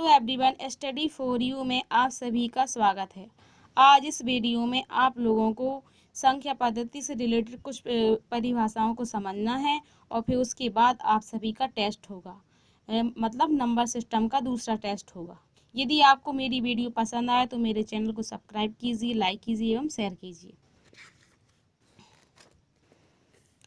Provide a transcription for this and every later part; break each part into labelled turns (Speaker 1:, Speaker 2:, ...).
Speaker 1: Everyone, study for you में आप सभी का स्वागत है। आज इस वीडियो में आप लोगों को संख्या पद्धति से रिलेटेड कुछ परिभाषाओं को समझना है और फिर उसके बाद आप सभी का टेस्ट होगा, मतलब नंबर सिस्टम का दूसरा टेस्ट होगा। यदि आपको मेरी वीडियो पसंद आए तो मेरे चैनल को सब्सक्राइब कीजिए, लाइक कीजिए एवं शेयर कीजिए।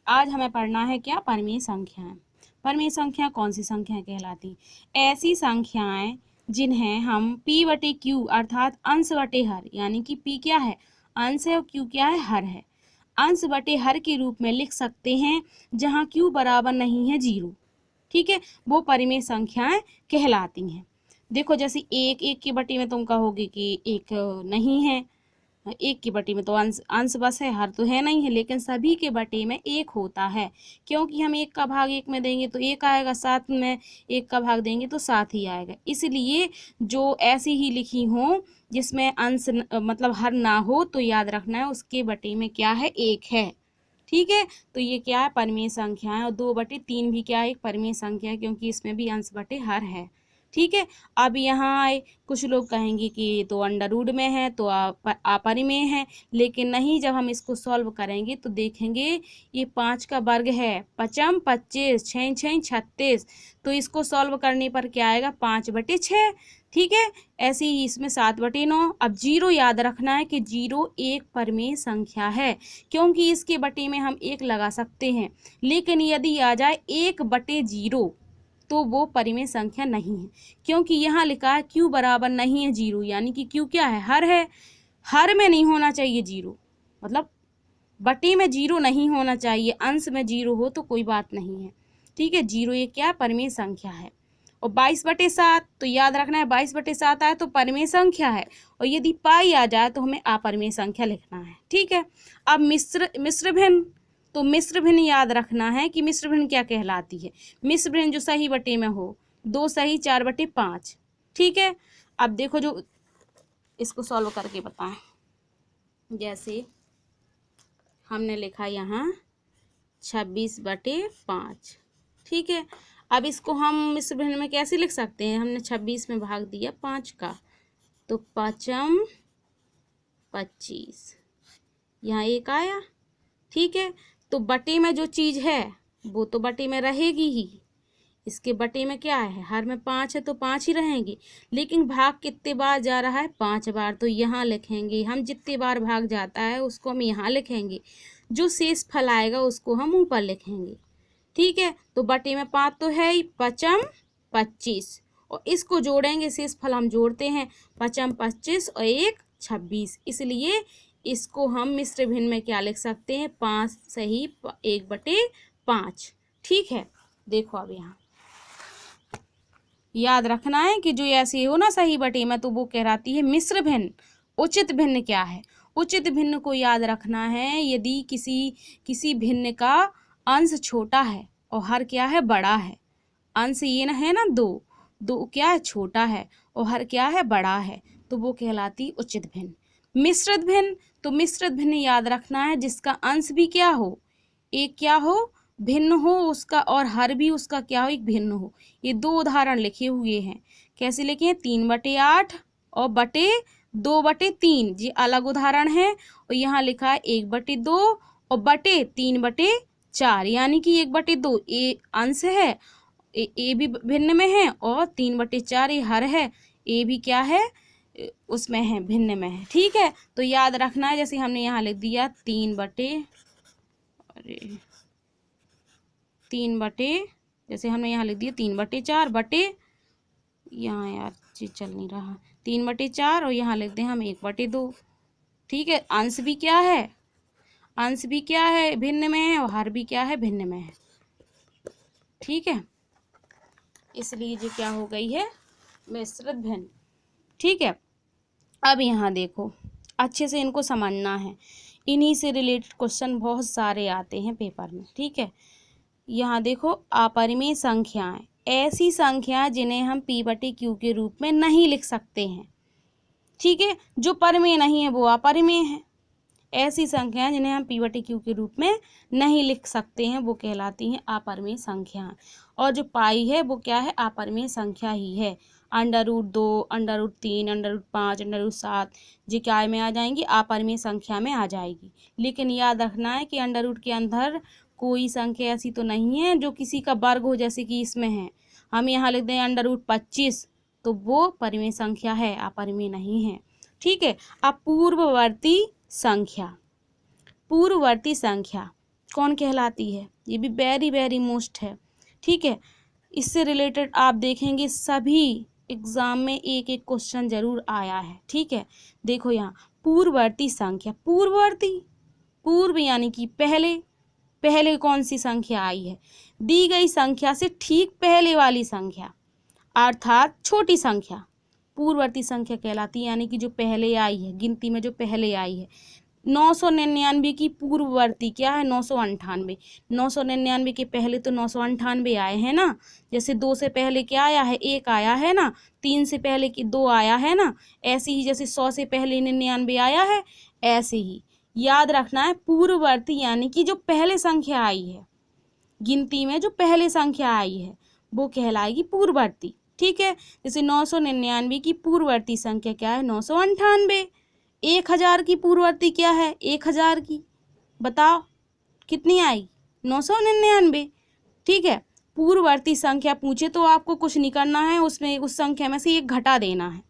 Speaker 1: आज हमें पढ़ना है क्या? परिमेय संख्याएं। परिमेय संख्या कौन सी संख्याएं कहलाती? ऐसी संख्याएं जिन्हें हम p बटे q अर्थात अंश बटे हर, यानी कि p क्या है? अंश है और q क्या है? हर है। अंश बटे हर के रूप में लिख सकते हैं जहां q बराबर नहीं है 0। ठीक है, वो परिमेय संख्याएं कहलाती हैं। देखो, जैसे एक के बटे में तुम कहोगे कि एक नहीं है, एक की बटे में तो अंश बस है, हर तो है नहीं है, लेकिन सभी के बटे में एक होता है, क्योंकि हम एक का भाग एक में देंगे तो एक आएगा, साथ में एक का भाग देंगे तो साथ ही आएगा। इसलिए जो ऐसी ही लिखी हो जिसमें अंश मतलब हर ना हो तो याद रखना है उसके बटे में क्या है? एक है। ठीक है, तो ये क्या है? परिमेय संख्या है। और 2/3 भी क्या है? एक परिमेय संख्या है, क्योंकि इसमें भी अंश बटे हर है। ठीक है, अब यहाँ कुछ लोग कहेंगे कि ये तो अंडर रूट में है तो अपरिमेय है, लेकिन नहीं, जब हम इसको सॉल्व करेंगे तो देखेंगे ये 5 का वर्ग है, 5 25, 6 6 36, तो इसको सॉल्व करने पर क्या आएगा? 5/6। ठीक है, ऐसे ही इसमें 7/9। अब 0 याद रखना है कि 0 एक परिमेय संख्या है, क्योंकि इसके बटे में हम 1 लगा सकते हैं, लेकिन यदि आ जाए 1/0 तो वो परिमेय संख्या नहीं है, क्योंकि यहाँ लिखा है q बराबर नहीं है 0, यानी कि q क्या है? हर है। हर में नहीं होना चाहिए 0, मतलब बटे में 0 नहीं होना चाहिए, अंश में 0 हो तो कोई बात नहीं है। ठीक है, 0 ये क्या है? परिमेय संख्या है। और 22/7 तो याद रखना है 22/7 आए तो परिमेय संख्या है, और यदि पाई आ जाए तो हमें अपरिमेय संख्या लिखना है। ठीक है, अब मिश्र भिन्न, तो मिश्र भिन्न याद रखना है कि मिश्र भिन्न क्या कहलाती है? मिश्र भिन्न जो सही बटे में हो, 2 सही 4/5। ठीक है, अब देखो, जो इसको सॉल्व करके बताएं। जैसे हमने लिखा यहाँ 26/5। ठीक है, अब इसको हम मिश्र भिन्न में कैसे लिख सकते हैं? हमने 26 में भाग दिया 5 का, तो 5 25, यहाँ 1 आया। ठीक है, तो बटे में जो चीज़ है वो तो बटे में रहेगी ही। इसके बटे में क्या है? हर में 5 है तो 5 ही रहेंगे, लेकिन भाग कितने बार जा रहा है? 5 बार, तो यहाँ लिखेंगे हम जितने बार भाग जाता है उसको हम यहाँ लिखेंगे, जो शेष फल आएगा उसको हम ऊपर लिखेंगे। ठीक है, तो बटे में 5 तो है ही, 5 25, और इसको जोड़ेंगे, शेष फल हम जोड़ते हैं, 5 25 और 1 26, इसलिए इसको हम मिश्र भिन्न में क्या लिख सकते हैं? 5 सही 1/5। ठीक है, देखो अब यहाँ याद रखना है कि जो ऐसे हो ना सही बटे में, तो वो कहलाती है मिश्र भिन्न। उचित भिन्न क्या है? उचित भिन्न को याद रखना है यदि किसी भिन्न का अंश छोटा है और हर क्या है? बड़ा है। अंश ये ना है ना, दो क्या है? छोटा है, और हर क्या है? बड़ा है, तो वो कहलाती उचित भिन्न। मिश्रित भिन्न, तो मिश्रित भिन्न याद रखना है जिसका अंश भी क्या हो? एक क्या हो? भिन्न हो उसका, और हर भी उसका क्या हो? एक भिन्न हो। ये 2 उदाहरण लिखे हुए हैं। कैसे लिखे हैं? 3/8 और बटे 2/3, ये अलग उदाहरण है। और यहाँ लिखा है 1/2 और बटे 3/4, यानी कि 1/2 ए अंश है, ए भी भिन्न में है, और 3/4 ये हर है, ए भी क्या है? उसमें है, भिन्न में है। ठीक है, तो याद रखना है, जैसे हमने यहाँ लिख दिया 3/, जैसे हमने यहाँ लिख दिया 3/4 बटे, यहाँ यार चीज चल नहीं रहा, 3/4, और यहाँ लिख दें हम 1/2। ठीक है, अंश भी क्या है? अंश भी क्या है? भिन्न में है, और हर भी क्या है? भिन्न में है। ठीक है, इसलिए ये क्या हो गई है? मिश्रित भिन्न। ठीक है, अब यहाँ देखो, अच्छे से इनको समझना है, इन्हीं से रिलेटेड क्वेश्चन बहुत सारे आते हैं पेपर में। ठीक है, यहाँ देखो, अपरिमेय संख्याएं, ऐसी संख्या जिन्हें हम p/q के रूप में नहीं लिख सकते हैं। ठीक है, जो परिमेय नहीं है वो अपरिमेय है। ऐसी संख्याएं जिन्हें हम p/q के रूप में नहीं लिख सकते हैं वो कहलाती हैं अपरिमेय संख्याएं, और जो पाई है वो क्या है? अपरिमेय संख्या ही है। Under root 2, under root 3, under root 5, under root 7 जी क्या में आ जाएंगी, अपरिमेय संख्या में आ जाएगी। लेकिन याद रखना है कि अंडर रूट के अंदर कोई संख्या ऐसी तो नहीं है जो किसी का वर्ग हो, जैसे कि इसमें है। हम यहाँ लिख दें अंडर रूट 25, तो वो परिमेय संख्या है, अपरिमेय नहीं है। ठीक है। अब पूर्ववर्ती संख्या, पूर्ववर्ती संख्या कौन कहलाती है, ये भी वेरी वेरी मोस्ट है। ठीक है। इससे रिलेटेड आप देखेंगे सभी एग्जाम में एक एक क्वेश्चन जरूर आया है। ठीक है। देखो यहाँ पूर्ववर्ती संख्या, पूर्ववर्ती, पूर्व यानी कि पहले, पहले कौन सी संख्या आई है, दी गई संख्या से ठीक पहले वाली संख्या अर्थात छोटी संख्या पूर्ववर्ती संख्या कहलाती है, यानी कि जो पहले आई है, गिनती में जो पहले आई है। 999 की पूर्ववर्ती क्या है, 998। 999 के पहले तो 998 आए हैं ना, जैसे 2 से पहले क्या आया है, 1 आया है ना, 3 से पहले की 2 आया है ना, ऐसे ही जैसे 100 से पहले 99 आया है, ऐसे ही याद रखना है पूर्ववर्ती यानी कि जो पहले संख्या आई है, गिनती में जो पहले संख्या आई है वो कहलाएगी पूर्ववर्ती। ठीक है। जैसे 999 की पूर्ववर्ती संख्या क्या है, 998। 1000 की पूर्ववर्ती क्या है, 1000 की, बताओ कितनी आई, 999। ठीक है। पूर्ववर्ती संख्या पूछे तो आपको कुछ नहीं करना है, उसमें उस संख्या में से एक घटा देना है।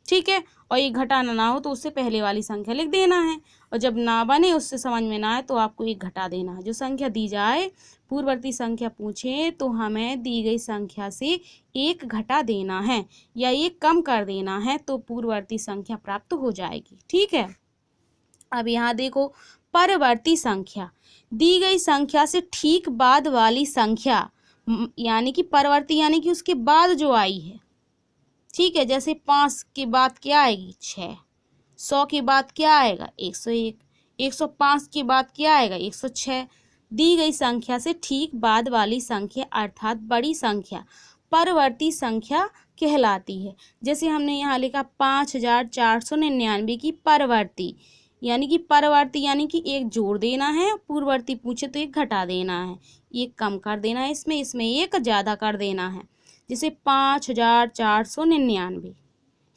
Speaker 1: ठीक है। और एक घटाना ना हो तो उससे पहले वाली संख्या लिख देना है, और जब ना बने, उससे समझ में ना आए तो आपको एक घटा देना है। जो संख्या दी जाए, पूर्ववर्ती संख्या पूछे तो हमें दी गई संख्या से एक घटा देना है या एक कम कर देना है, तो पूर्ववर्ती संख्या प्राप्त हो जाएगी। ठीक है। अब यहाँ देखो परवर्ती संख्या, दी गई संख्या से ठीक बाद वाली संख्या, यानी कि परवर्ती यानी कि उसके बाद जो आई है। ठीक है। जैसे 5 के बाद क्या आएगी, 6। 100 के बाद क्या आएगा, 101। 105 के बाद क्या आएगा, 106। दी गई संख्या से ठीक बाद वाली संख्या अर्थात बड़ी संख्या परवर्ती संख्या कहलाती है। जैसे हमने यहाँ लिखा 5499 की परवर्ती, यानी कि परवर्ती यानी कि एक जोड़ देना है, पूर्ववर्ती पूछे तो एक घटा देना है, एक कम कर देना है, इसमें एक ज़्यादा कर देना है। जैसे 5499।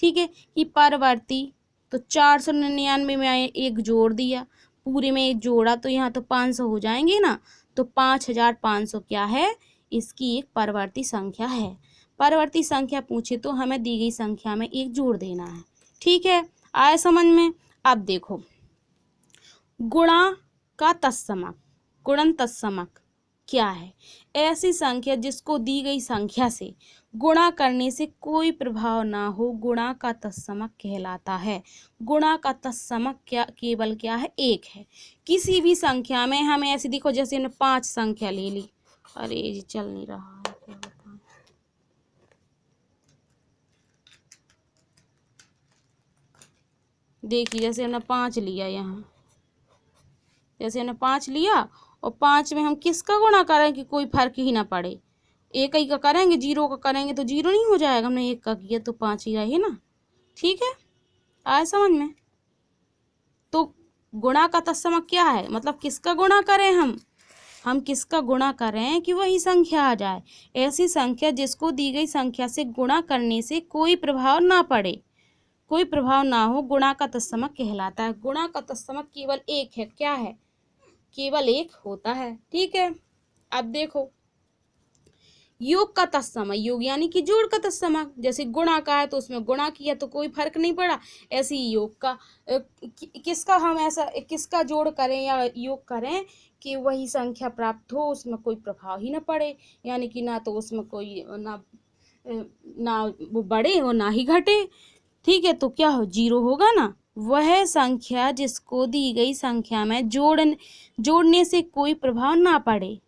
Speaker 1: ठीक है। कि परवर्ती तो 499 में एक जोड़ दिया, पूरे में एक जोड़ा तो यहाँ तो 500 हो जाएंगे ना, तो 5500 क्या है, इसकी एक परवर्ती संख्या है। परवर्ती संख्या पूछे तो हमें दी गई संख्या में एक जोड़ देना है। ठीक है। आए समझ में। अब देखो गुणा का तत्समक, गुणन तत्समक क्या है, ऐसी संख्या जिसको दी गई संख्या से गुणा करने से कोई प्रभाव ना हो, गुणा का तत्समक कहलाता है। गुणा का तत्समक क्या, केवल क्या है, एक है। किसी भी संख्या में हमें ऐसे देखो, जैसे हमने 5 संख्या ले ली, अरे ये चल नहीं रहा है, क्या बताएं। देखिए जैसे हमने 5 लिया, यहाँ जैसे हमने 5 लिया, और 5 में हम किसका गुणा करें कि कोई फर्क ही ना पड़े, एक ही का करेंगे, 0 का करेंगे तो 0 नहीं हो जाएगा, हमने 1 का किया तो 5 ही रहे ना। ठीक है। आए समझ में। तो गुणा का तत्समक क्या है, मतलब किसका गुणा करें, हम किसका गुणा करें कि वही संख्या आ जाए। ऐसी संख्या जिसको दी गई संख्या से गुणा करने से कोई प्रभाव ना पड़े, कोई प्रभाव ना हो, गुणा का तत्समक कहलाता है। गुणा का तत्समक केवल एक है, क्या है, केवल एक होता है। ठीक है। अब देखो योग का तत्समक, योग यानी कि जोड़ का तत्समक, जैसे गुणा का है तो उसमें गुणा किया तो कोई फर्क नहीं पड़ा, ऐसे ही योग का किसका हम ऐसा किसका जोड़ करें या योग करें कि वही संख्या प्राप्त हो, उसमें कोई प्रभाव ही ना पड़े, यानी कि ना तो उसमें कोई ना वो बढ़े और ना ही घटे। ठीक है। तो क्या हो, 0 होगा ना। वह संख्या जिसको दी गई संख्या में जोड़ने से कोई प्रभाव ना पड़े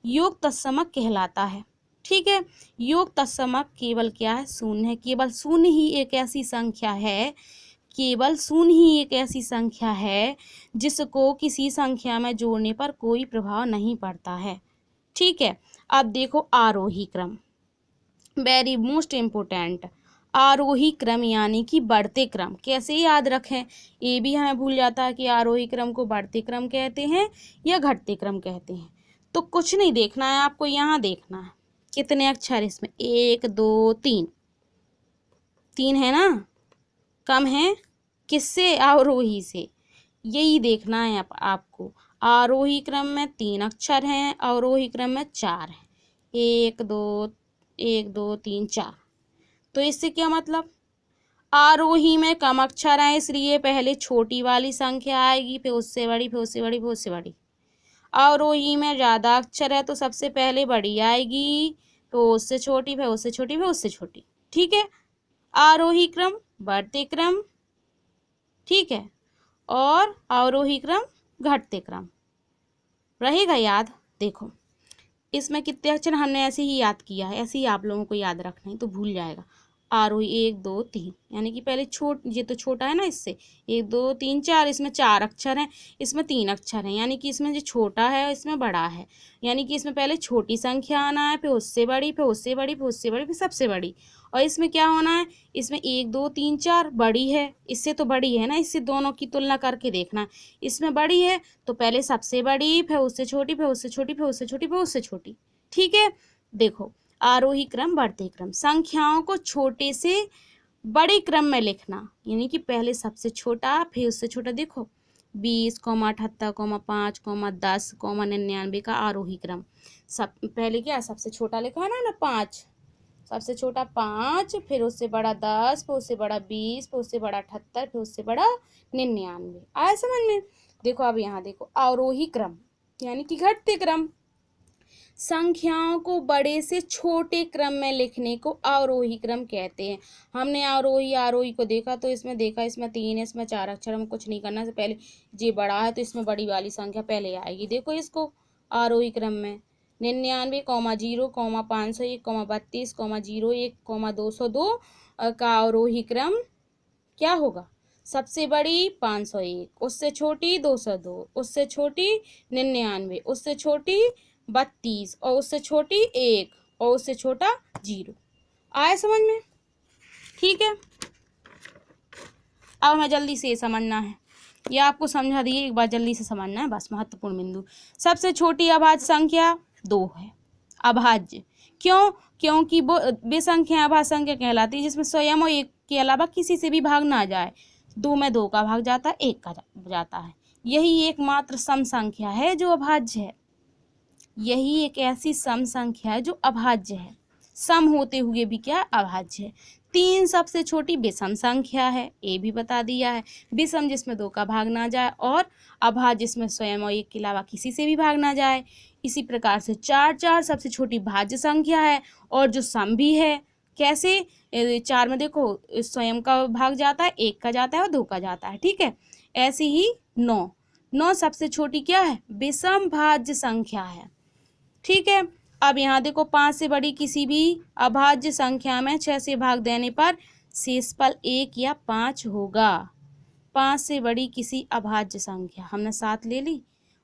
Speaker 1: योग तत्समक कहलाता है। ठीक है। योग तत्समक केवल क्या है, शून्य है। केवल शून्य ही एक ऐसी संख्या है, केवल शून्य ही एक ऐसी संख्या है जिसको किसी संख्या में जोड़ने पर कोई प्रभाव नहीं पड़ता है। ठीक है। अब देखो आरोही क्रम, वेरी मोस्ट इम्पोर्टेंट। आरोही क्रम यानी कि बढ़ते क्रम, कैसे याद रखें, ये भी हमें भूल जाता है कि आरोही क्रम को बढ़ते क्रम कहते हैं या घटते क्रम कहते हैं। तो कुछ नहीं देखना है आपको, यहाँ देखना है कितने अक्षर इसमें, 1 2 3, 3 है ना, कम है किससे, अवरोही से। यही देखना है आपको। आरोही क्रम में 3 अक्षर हैं, अवरोही क्रम में 4 हैं। 1 2 3 4। तो इससे क्या मतलब, आरोही में कम अक्षर हैं इसलिए पहले छोटी वाली संख्या आएगी, फिर उससे बड़ी, फिर उससे बड़ी, फिर उससे बड़ी। अवरोही में ज़्यादा अक्षर है तो सबसे पहले बड़ी आएगी, फिर उससे छोटी, फिर उससे छोटी, फिर उससे छोटी। ठीक है, आरोही क्रम, बढ़ते क्रम, ठीक है, और अवरोही क्रम, घटते क्रम। रहेगा याद। देखो इसमें कितने अक्षर हमने ऐसे ही याद किया है, ऐसे ही आप लोगों को याद रखना है तो भूल जाएगा। आरोही 1 2 3, यानी कि पहले ये तो छोटा है ना, इससे 1 2 3 4, इसमें 4 अक्षर हैं, इसमें 3 अक्षर हैं, यानी कि इसमें जो छोटा है इसमें बड़ा है, यानी कि इसमें पहले छोटी संख्या आना है, फिर उससे बड़ी, फिर उससे बड़ी, फिर उससे बड़ी, फिर सबसे बड़ी। और इसमें क्या होना है, इसमें 1 2 3 4 बड़ी है, इससे तो बड़ी है ना, इससे दोनों की तुलना करके देखना। इसमें बड़ी है तो पहले सबसे बड़ी, फिर उससे छोटी, फिर उससे छोटी, फिर उससे छोटी, फिर उससे छोटी। ठीक है, देखो आरोही क्रम, बढ़ते क्रम, संख्याओं को छोटे से बड़े क्रम में लिखना, यानी कि पहले सबसे छोटा, फिर उससे छोटा। देखो 20, 78, 5, 10, 99 का आरोही क्रम। सब पहले क्या सबसे छोटा लिखा है ना 5, सबसे छोटा 5, फिर उससे बड़ा 10, फिर उससे बड़ा 20, फिर उससे बड़ा 78, फिर उससे बड़ा 99। आया समझ में। देखो अब यहाँ देखो आरोही क्रम यानी कि घटते क्रम, संख्याओं को बड़े से छोटे क्रम में लिखने को अवरोही क्रम कहते हैं। हमने आरोही आरोही को देखा तो इसमें देखा, इसमें 3 है, इसमें 4 अक्षर, हमें कुछ नहीं करना। से पहले ये बड़ा है तो इसमें बड़ी वाली संख्या पहले आएगी। देखो इसको आरोही क्रम में 99, 0, 501, 32, 01, 202 का अवरोही क्रम क्या होगा, सबसे बड़ी 501, उससे छोटी 202, उससे छोटी 99, उससे छोटी 32, और उससे छोटी 1, और उससे छोटा 0। आए समझ में। ठीक है, अब हमें जल्दी से समझना है, यह आपको समझा दिए, एक बार जल्दी से समझना है बस, महत्वपूर्ण बिंदु। सबसे छोटी अभाज्य संख्या 2 है। अभाज्य क्यों, क्योंकि वो वे संख्या अभाज्य संख्या कहलाती है जिसमें स्वयं और एक के अलावा किसी से भी भाग ना जाए। 2 में 2 का भाग जाता है, 1 का जाता है। यही एकमात्र सम संख्या है जो अभाज्य है। यही एक ऐसी सम संख्या है जो अभाज्य है, सम होते हुए भी क्या अभाज्य है। 3 सबसे छोटी विषम संख्या है, ये भी बता दिया है। विषम जिसमें 2 का भाग ना जाए, और अभाज्य जिसमें स्वयं और एक के अलावा किसी से भी भाग ना जाए। इसी प्रकार से 4 सबसे छोटी भाज्य संख्या है, और जो सम भी है। कैसे, 4 में देखो स्वयं का भाग जाता है, 1 का जाता है और 2 का जाता है। ठीक है, ऐसे ही 9 सबसे छोटी क्या है, विषम भाज्य संख्या है। ठीक है, अब यहाँ देखो 5 से बड़ी किसी भी अभाज्य संख्या में 6 से भाग देने पर शेषफल 1 या 5 होगा। 5 से बड़ी किसी अभाज्य संख्या, हमने 7 ले ली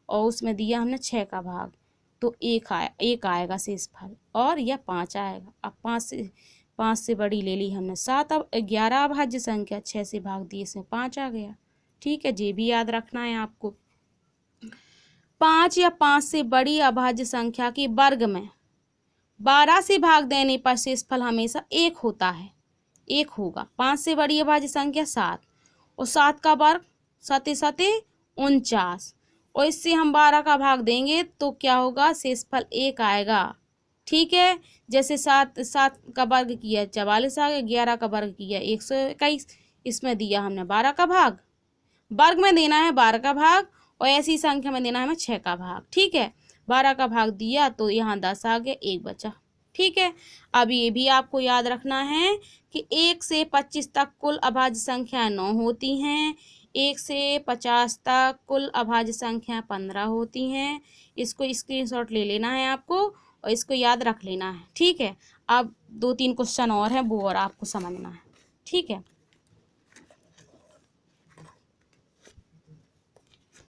Speaker 1: और उसमें दिया हमने 6 का भाग, तो 1 आएगा शेषफल, और यह 5 आएगा। अब 5 से बड़ी ले ली हमने 7, अब 11 अभाज्य संख्या, 6 से भाग दिए, इसमें 5 आ गया। ठीक है, ये भी याद रखना है आपको। 5 या 5 से बड़ी अभाज्य संख्या के वर्ग में 12 से भाग देने पर शेषफल हमेशा 1 होता है, 1 होगा। 5 से बड़ी अभाज्य संख्या 7, और 7 का वर्ग 7 7 49, और इससे हम 12 का भाग देंगे तो क्या होगा, शेषफल 1 आएगा। ठीक है, जैसे 7 का वर्ग किया 44 आ गया, 11 का वर्ग किया 121, इसमें दिया हमने 12 का भाग, वर्ग में देना है 12 का भाग, और ऐसी संख्या में देना है हमें 6 का भाग। ठीक है, 12 का भाग दिया तो यहाँ 10 आ गया, 1 बचा। ठीक है, अब ये भी आपको याद रखना है कि 1 से 25 तक कुल अभाज्य संख्या 9 होती हैं, 1 से 50 तक कुल अभाज्य संख्या 15 होती हैं। इसको स्क्रीनशॉट ले लेना है आपको, और इसको याद रख लेना है। ठीक है, अब 2-3 क्वेश्चन और हैं, वो और आपको समझना है। ठीक है।